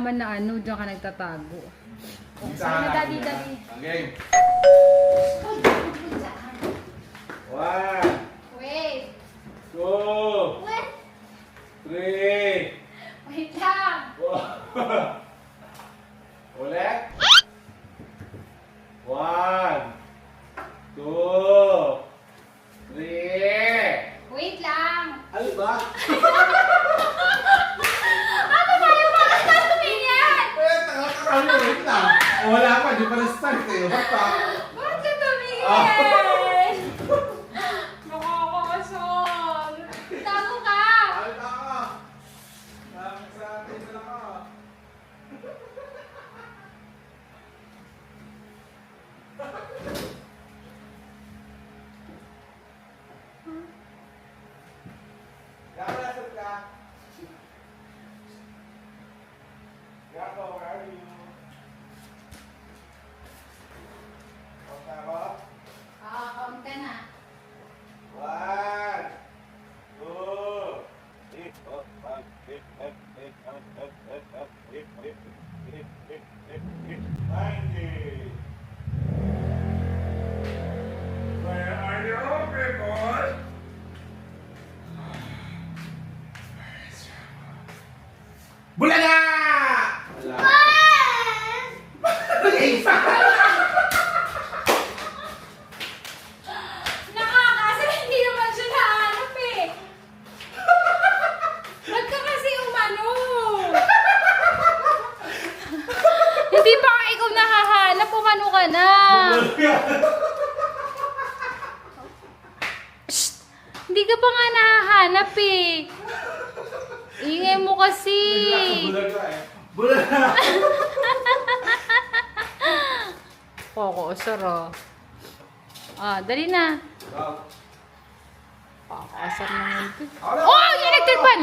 nalaman na ano, diyan ka nagtatago. Sige na, daddy. Okay. Wait. 2, 3. Wait lang. Ulit. 1, 2, 3. Wait lang. Ano ba? Ano ba yung bakit ka tumingin? Wait lang. Wala pa, di pa na-start eh. Basta. Bakit ka tumingin? Nakakasal. Tago ka. Ay, tama. Dami sa atin na ako. Nasaan ka? Gato, where are you? Okay ba? Count ka na. 1, 2, 90. Where are you, people? Bulaga! Wala. Isa! Nakakasal, hindi naman siya nahanap eh. Ba't ka kasi umano? Hindi pa nga ikaw nakahanap, umano ka na. Shh! Hindi ka pa nga nahahanap eh. Ingay mo kasi. Bulaga eh. Bulaga! Koko, saro. Dali na. Pakakasar naman ito. Oh, electric pan!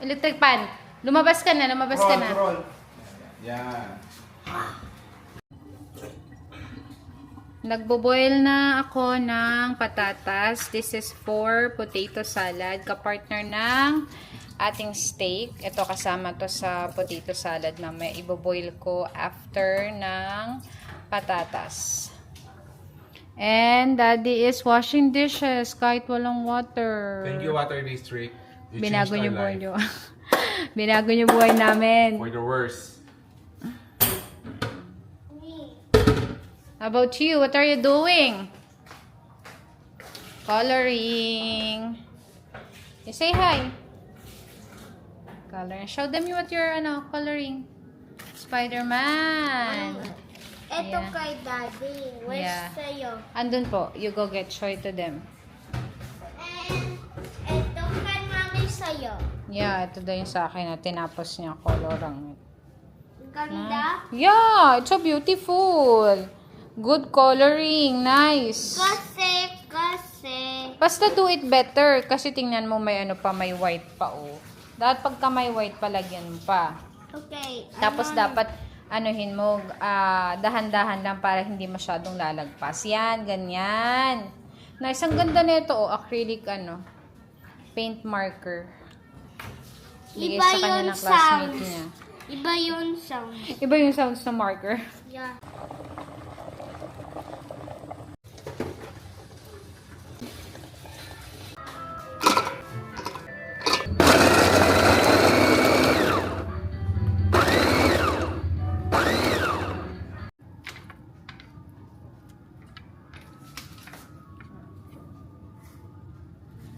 Electric pan. Lumabas ka na. Roll. Yan. Nagbo-boil na ako ng patatas. This is for potato salad. Kapartner ng ating steak. Ito kasama to sa potato salad na may ibo-boil ko after ng patatas. And Daddy is washing dishes kahit walang water. Thank you, Water District. You Binago changed niyo our buhay life. niyo. Binago niyo buhay namin. For the worst. How about you? What are you doing? Coloring. You say hi. Coloring. Show them what you're coloring. Spider-Man. Ito Yeah. kay Daddy. Where's Yeah. sa'yo? Andun po. You go get Show it to them. And ito kay Mami sa'yo. Yeah, ito daw yung sa akin na tinapos niya colorang. Ganda. Yeah, it's so beautiful. Good coloring. Nice. Kasi. Basta do it better. Kasi tingnan mo may may white pa oh. Dapat pagka may white pa, lagyan mo pa. Okay. Tapos dapat anuhin mo, dahan-dahan lang para hindi masyadong lalagpas. Yan, ganyan. Nice, ang ganda nito oh, acrylic paint marker. Bigay Iba sa kanya yung ng classmate sounds. niya. Iba yung sound. Iba yung sounds ng marker. Yeah.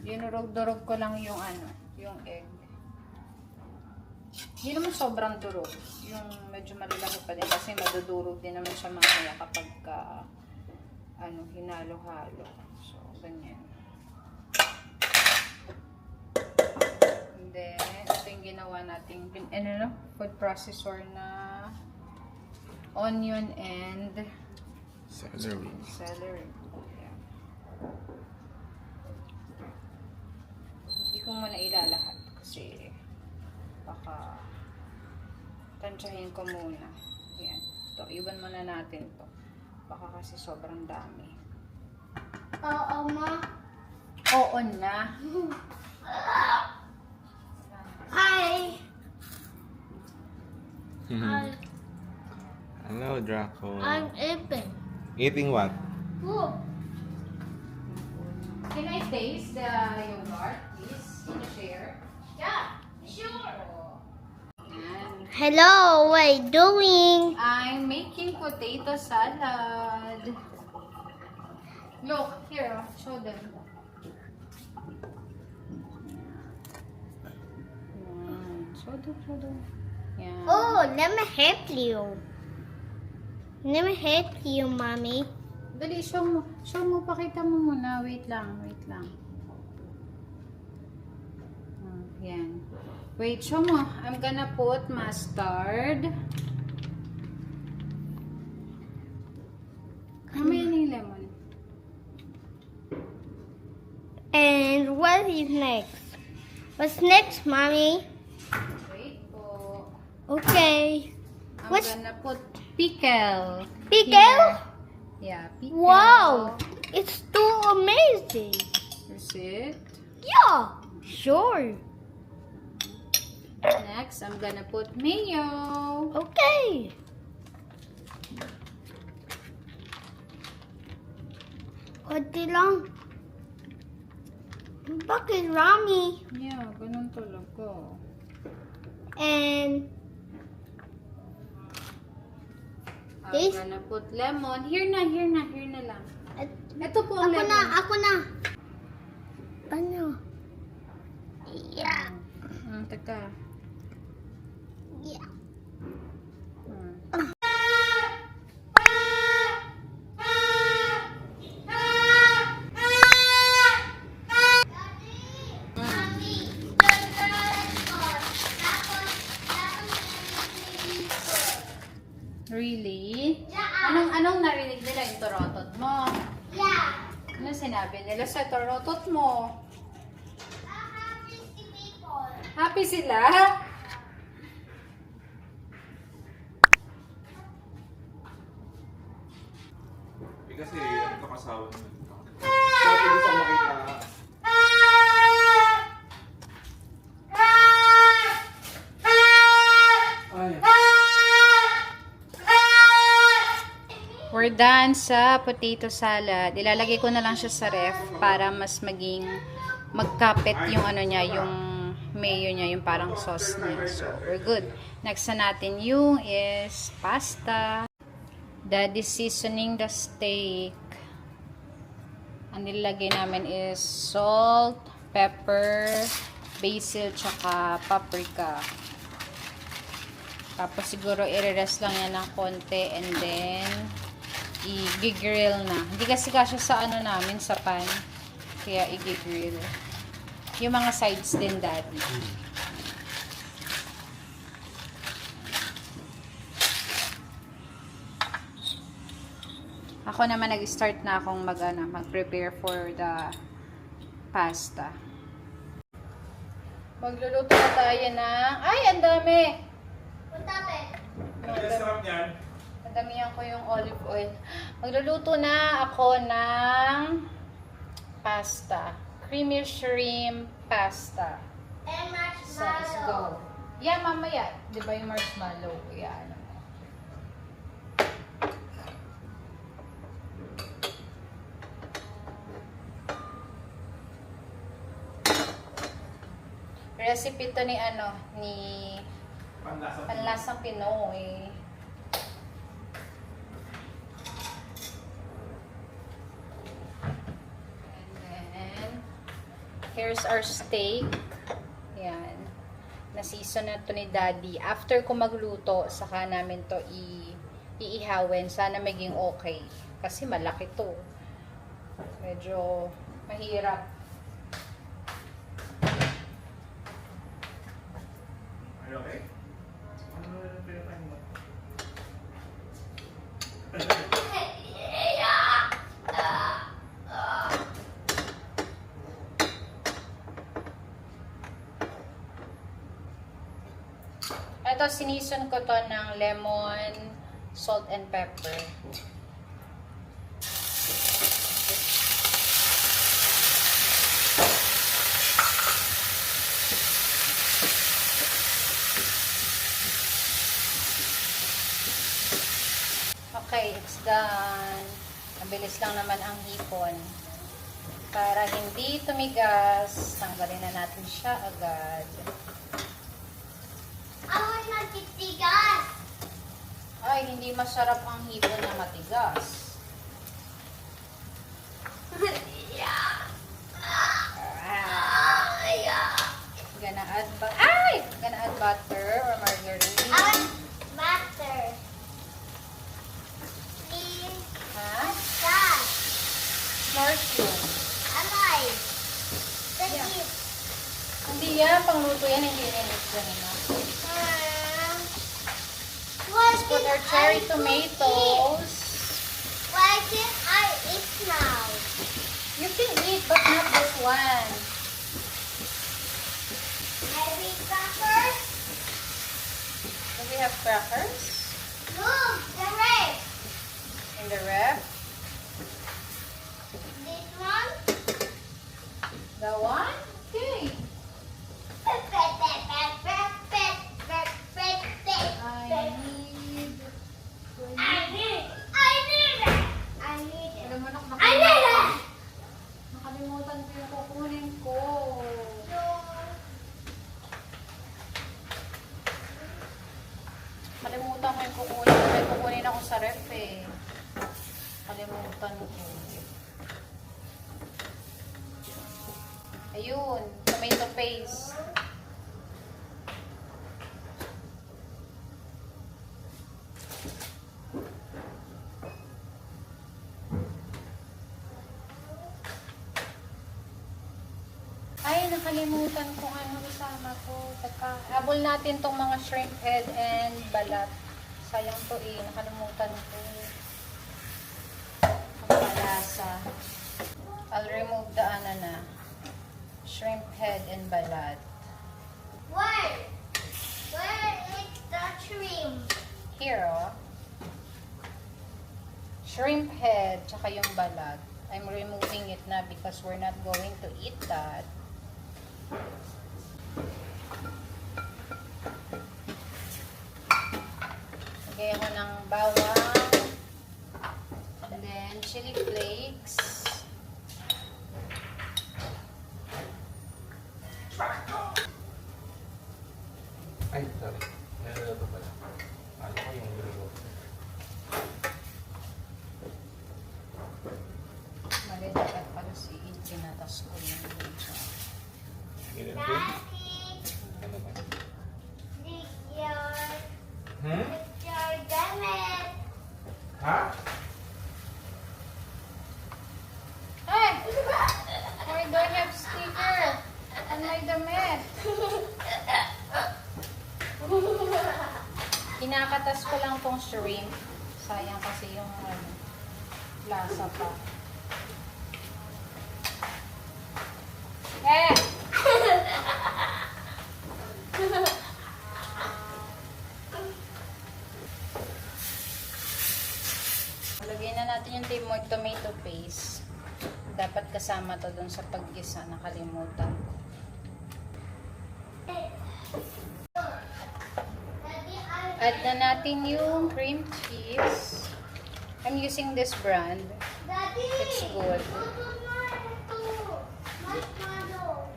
Dinurog-durog ko lang yung yung egg. Hindi naman sobrang durog. Yung medyo malalaki pa din kasi madudurog din naman siya mamaya kapag hinalo-halo. So, ganyan. And then, ito yung ginawa nating food processor na onion and celery. Yeah. Hindi ko muna ilalahat kasi baka tansyahin ko muna. Yan. Ito, iwan muna natin to. Baka kasi sobrang dami. Oo, ma. Oo na. Hi. Hello, Draco. I'm eating. Eating what? Food. Can I taste the yogurt, please? Can you share? Yeah, sure. Yan. Hello, what are you doing? I'm making potato salad. Look, here, show them. Show them. Yan. Oh, let me help you. Let me help you, mommy. Dali, show mo. Show mo, pakita mo muna. Wait lang. Yan. Wait, show mo. I'm gonna put mustard. Mamaya na yung lemon. And what is next? What's next, mommy? Wait po. Okay. I'm What's- gonna put pickle. Pickle? Here. Yeah, pickle. Wow, it's too amazing. Is it? Yeah, sure. Next, I'm gonna put mayo. Okay. Konti lang. Bakit Rami? Yeah, ganun talaga. And I'm This? gonna put lemon. Here na lang. Ito po ang lemon. ako na. Ano? Yeah. Teka. Yeah. Hmm. Really? Anong narinig nila yung torotot mo? Yeah. Ano sinabi nila sa torotot mo? Happy sila? Kasi ano ka kasawa naman. Sabi gusto ko makita. Ay. We're done sa potato salad. Ilalagay ko na lang siya sa ref para mas maging magkapit yung ano niya, yung mayo niya, yung parang sauce niya. So, we're good. Next na natin yung is pasta. Daddy seasoning the steak. Ang nilagay namin is salt, pepper, basil, tsaka paprika. Tapos siguro i-rest lang yan ng konti and then i-grill na. Hindi kasi kasya sa ano namin, sa pan. Kaya i-grill. Yung mga sides din, Daddy. Ako naman nag-start na akong mag-prepare for the pasta. Magluluto na tayo ng... Ay, ang dami! Ang sarap niyan. Nadamihan ko yung olive oil. Magluluto na ako ng pasta. Creamy shrimp pasta. And So, let's go. Yeah, mamaya. Di ba yung marshmallow? Yan. Recipe to ni Panlasang Pinoy. And then, here's our steak. Yan. Na-season na to ni Daddy. After ko magluto, saka namin to iihawin. Sana maging okay. Kasi malaki to. Medyo mahirap. Okay? Ano pinapay mo? Ito, sinison ko to ng lemon, salt, and pepper. done. Mabilis lang naman ang hipon. Para hindi tumigas, tanggalin na natin siya agad. Awan magtitigas. Ay, hindi masarap ang hipon na matigas. Gonna add butter or margarine. Awan butter. Please. Ha? That. Mushroom. Amay. Yeah. Thank you. Hindi yan, pangluto yan, hindi in-mix yan na. What Let's put our did cherry I tomatoes. eat? Why can't I eat now? You can eat, but not this one. Maybe crackers? Do we have crackers Look, the red. in the ref? This one? The one? Okay. Alam mo, nakalimutan ko yung kukunin ko. Kalimutan ko yung kukunin. May kukunin ako sa ref eh. Kalimutan ko. Ayun, tomato paste. Ay, nakalimutan ko ano isama ko. Habol natin tong mga shrimp head and balat. Sayang to eh, nakalimutan ko. Ang malasa. I'll remove the ano na. Shrimp head and balat. Where? Where is the shrimp? Here, oh. Shrimp head, tsaka yung balat. I'm removing it na because we're not going to eat that. Lagay ako ng bawang. And then, chili flakes. Ay, sorry. Nalalato pala. Ano ko yung gulo? Mali, dapat pala si pinatas ko yung siya. Ganun din? Daddy, Ano ba? did your damit? Ha? Hey! Why do I have sticker on my damit? Kinakatas ko lang tong shrimp. Sayang kasi yung ano, lasa pa. Eh! Lagyan na natin yung tomato paste. Dapat kasama to dun sa paggisa. Nakalimutan ko. Daddy, I Add na natin yung cream cheese. I'm using this brand. Daddy, It's good. luto na ito. Marshmallow.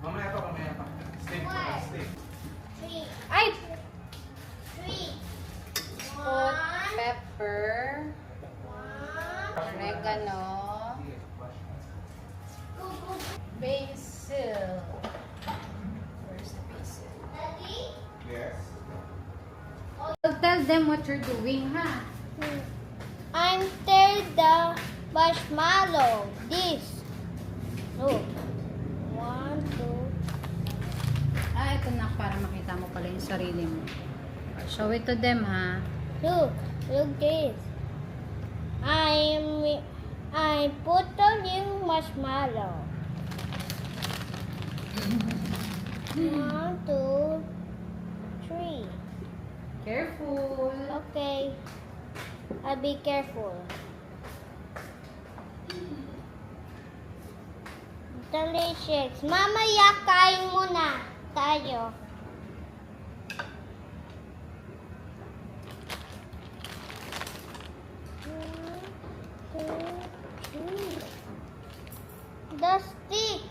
Mamaya pa, mamaya pa. Steak pa, Why? steak. Three. Ay! Three. Put pepper, One. oregano, Sige, wash. Go, go, go. basil. Where's the basil? Daddy? Yes. Tell them what you're doing, ha? I'm stir the marshmallow. This. Look. One, two. Ah, ito na para makita mo pala yung sarili mo. Show it to them, ha? Look. Look this. I put the new marshmallow. One, two, three. Careful. Okay. I'll be careful. Delicious. Mamaya kain muna tayo. The stick.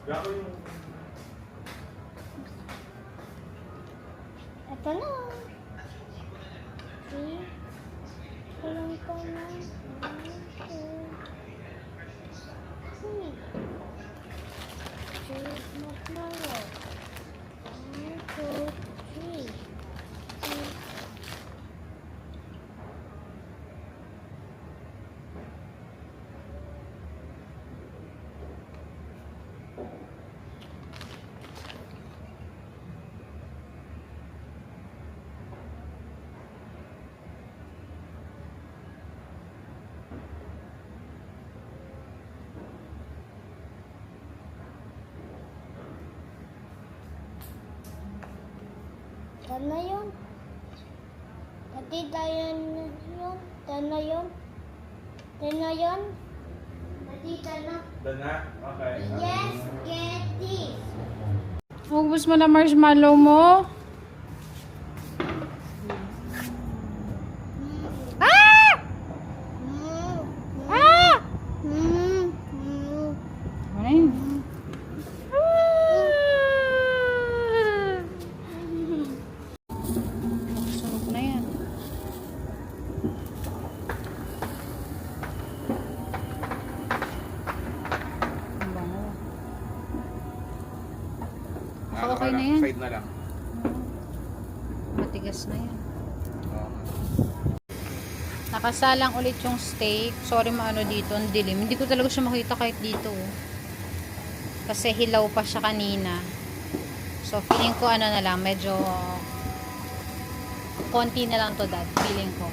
Gago yung... Ito na. See? Alam ko na. See? Choose marshmallow. 1, 2, 3. Tana yun. Pati tayo yun. Tana yun. Tana yun. Pati tana. Done na? Okay. Yes, get this. Ubus mo na marshmallow mo. Ah! Ah! Ay. Sarap na yan. Ang bango. Okay na yan. Side na lang. Matigas na yan. Oo. Nakasalang ulit yung steak. Sorry maano dito, ang dilim. Hindi ko talaga siya makita kahit dito. Kasi hilaw pa siya kanina. So feeling ko ano na lang, medyo konti na lang to dad. Feeling ko.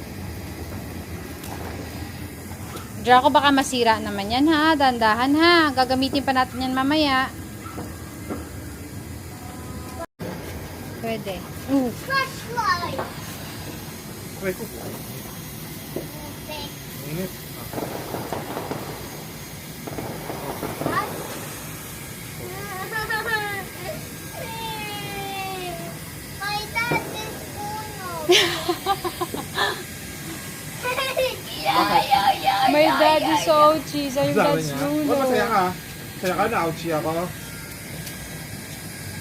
Draco baka masira naman yan ha. Dandahan ha. Gagamitin pa natin yan mamaya. Pwede. Flashlight. Try ko. Init. What? My dad is uno. My dad is so cheese. Yung dad's Ba't rulo. masaya ka? Masaya ka na, ouchie ako.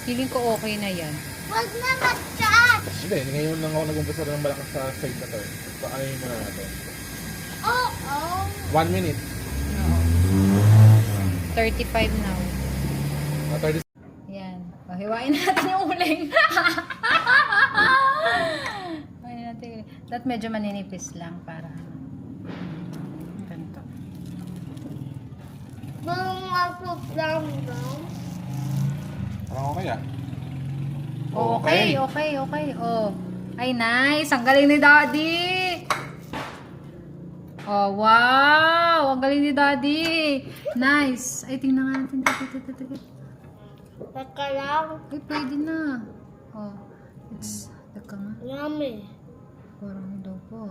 Feeling ko okay na yan. Wag na mag-touch. Hindi, ngayon lang ako nag-umpisa ng malakas sa side na to. So, ayayin mo na natin. Oh. 1 minute. Oo. 35 now. 30 Yan. Hiwain natin yung uling. Hiwain natin yung uling. That medyo maninipis lang para ganito. Down. Parang okay ah. Okay. Oh. Ay, nice. Ang galing ni Daddy. Oh, wow. Ang galing ni Daddy. Nice. Ay, tingnan nga natin. Teka lang. Ay, pwede na. Oh. It's, teka nga. Yummy. Parang daw po.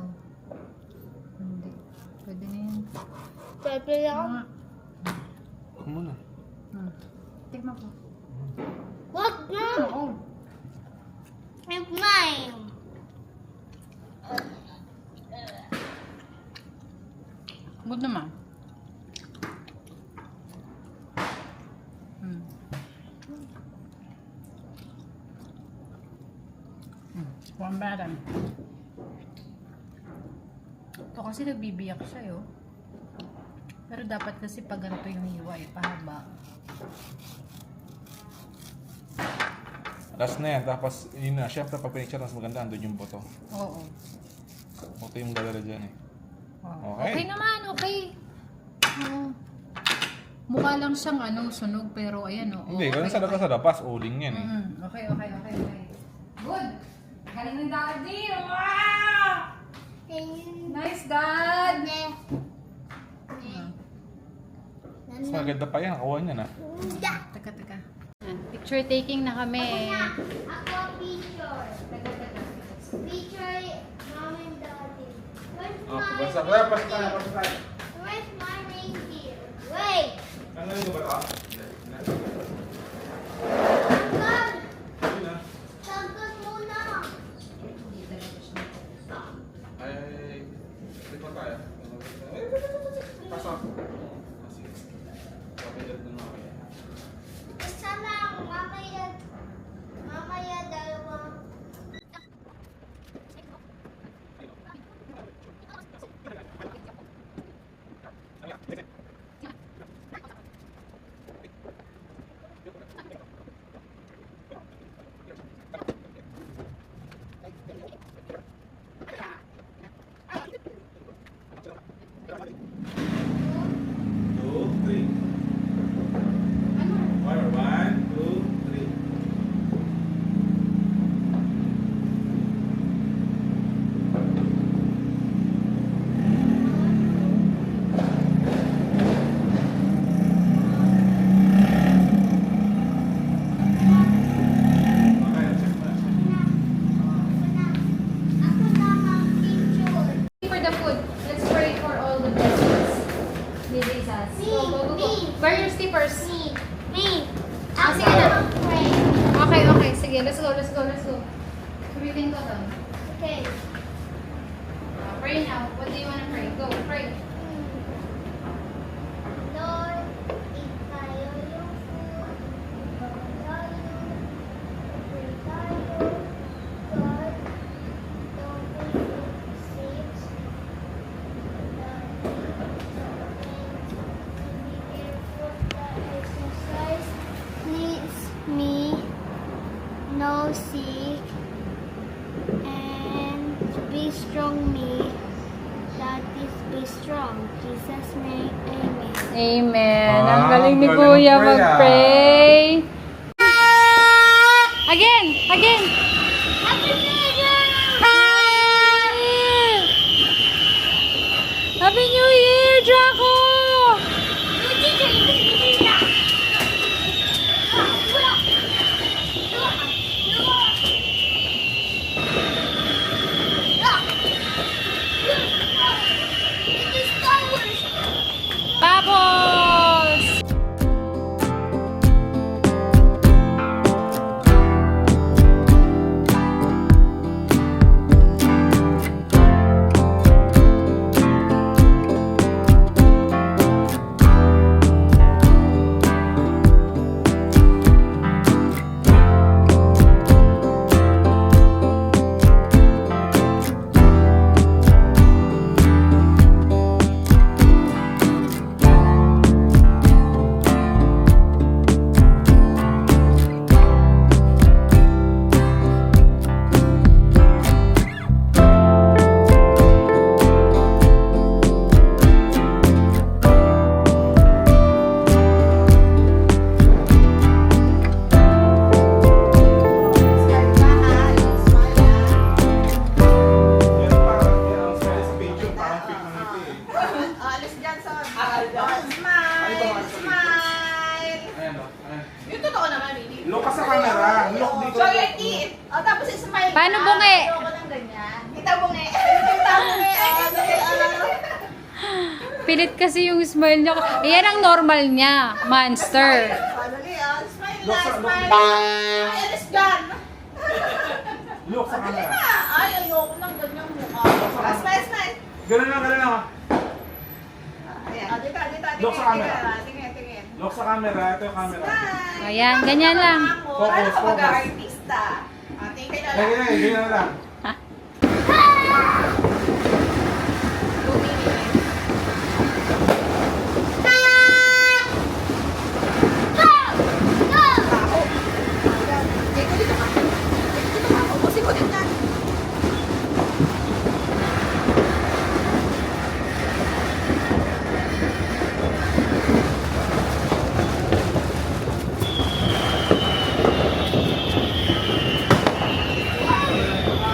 Hindi. Pwede na yan. Teka lang. Ah. Huwag muna. Tignan ko. Wag na. Oh. It's mine. Good naman. One button. Ito kasi nagbibiyak siya, yo. Pero dapat kasi pag ganito yung hiwa, pahaba. Last na yan, tapos yun na, syempre pag pinicture mas maganda, andun yung boto. Oo. Boto yung dadala dyan eh. Oh. Okay. Okay naman, okay. Oo. Mukha lang siyang sunog, pero ayan o. Hindi, ganun sa lapas, uling yan eh. Okay. Good! Galing ng daddy! Wow! Nice, dad! Mas maganda pa yan. Kawan niya na. Teka. Picture taking na kami. Ako picture. Picture mom and daddy. Where's Where's my reindeer? Wait. Ano yung ba? Tagkag. Tagkag muna. Ay, ito tayo. Pasok. Kapilat na namin. Isa lang. Mamaya dalawang. Two, three. One, two, three. Okay, check mo na. Ako na ang picture. For the food, let's pray for all the blessings. Ni Jesus. Me. Where are your slippers? Me. Ah, Ako sige na. na ang pray. Okay. Sige, let's go. Breathing ko doon. Okay. Pray now. What do you want to pray? Go, pray. Lord, itayo yung food. Tayo. Pray tayo. God, don't be sick. Be careful that exercise. Please me. No sick. And be strong me. That is be strong. Jesus name, amen. Amen. Ah, Ang galing ni galing Kuya mag-pray, mag-pray. Again. Happy New Year! Happy New Year, Draco! Bubbles! Yan parang yung size video, parang pic ng ngiti eh. Alis dyan sa... Ay, Smile! ito, Smile! Ayan o. Ayan. Yung totoo naman, Mili. Look ka sa camera. Look dito. Show your teeth. O, tapos smile ka. Paano bungi? Show ko ng ganyan. Kita bungi. Kita bungi. O, dali, Pilit kasi yung smile niya. Yan ang normal niya, monster. O, dali, o. Smile na, Look sa- smile. look. Ay, alis dyan. Look sa Dali camera. na. Ay, ayoko ng ganyang mukha. O, smile, smile. Ganun lang. Ayan. O, dito. Look sa camera. Tingin. Look sa camera. Ito yung camera. Smile. Ayan, ganyan lang. Paano ka Focus. mag-artista? Tingin ka na lang. Ganyan lang. 2 minutes.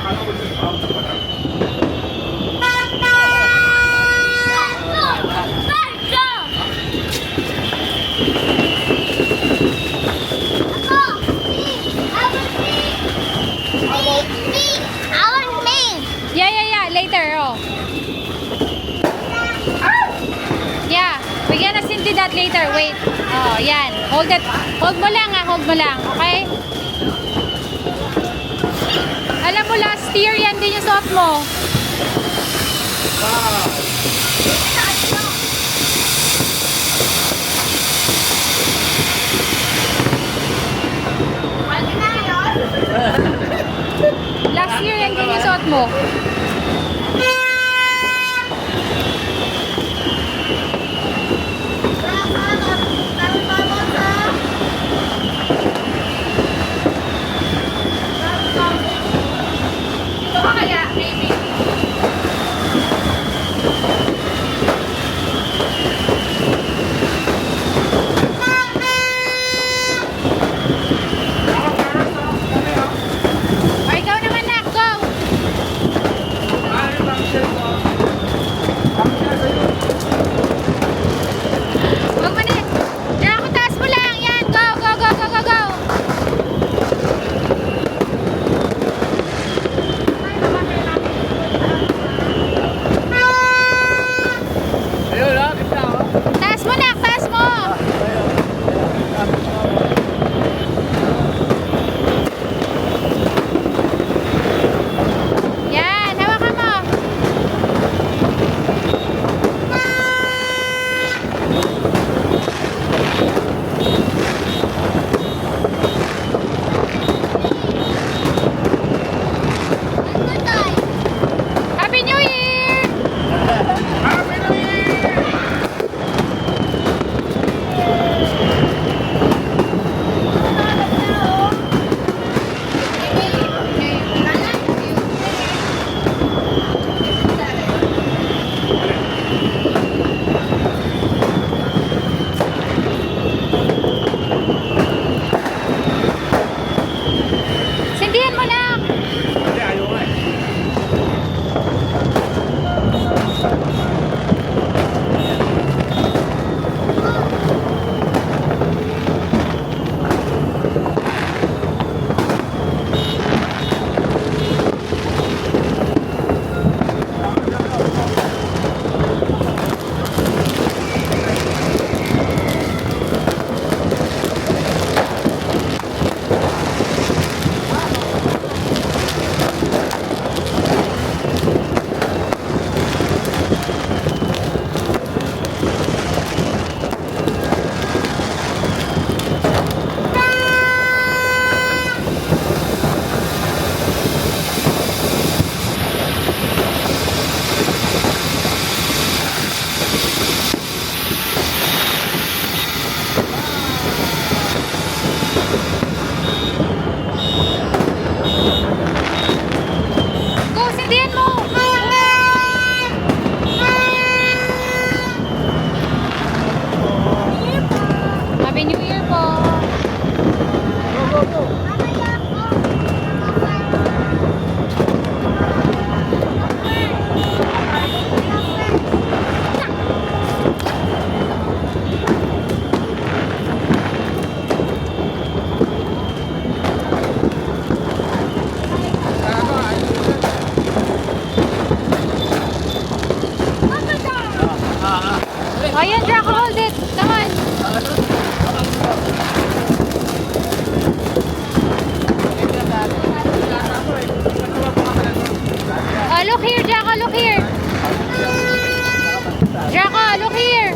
Ano ko yung Yeah. Later, oh. Yeah, we're gonna send you that later. Wait. Oh, yan. Hold it. Hold mo lang, ah. Hold mo lang. Okay? Alam mo, last year yan din yung suot mo. Last year yan din yung suot mo. O, ikaw naman na. Go! Huwag mo na. Diyan ako, taas mo lang. Yan. Go, go, go, go, go, go. Taas mo na. Taas mo. Yan. Hawakan mo. Happy New Year! Sindihan mo na. Hindi, ayaw nga eh. Go, sindihan mo. Happy New Year po. Ayan, Draco, hold it. Come on. Look here, Draco, look here. Draco, look here.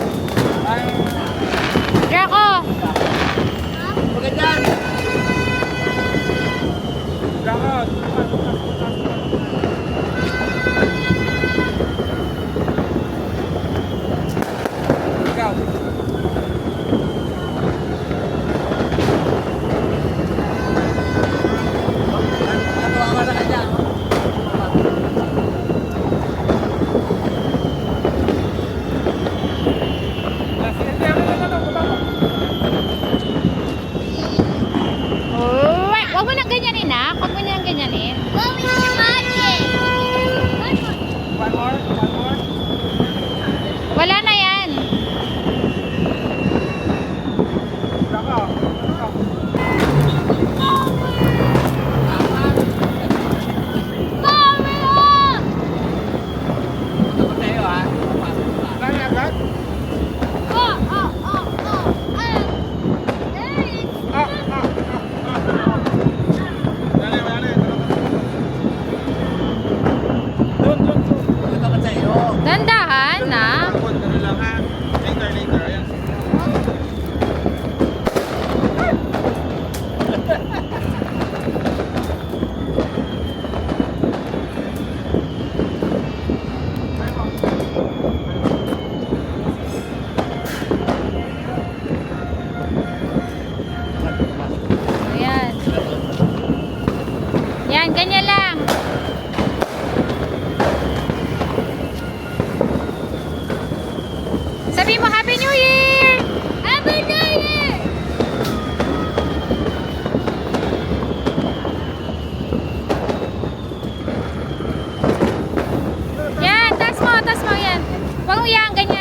Draco. Sabi mo, Happy New Year! Happy New Year! Yan, tas mo yan. Huwag mo yan, ganyan.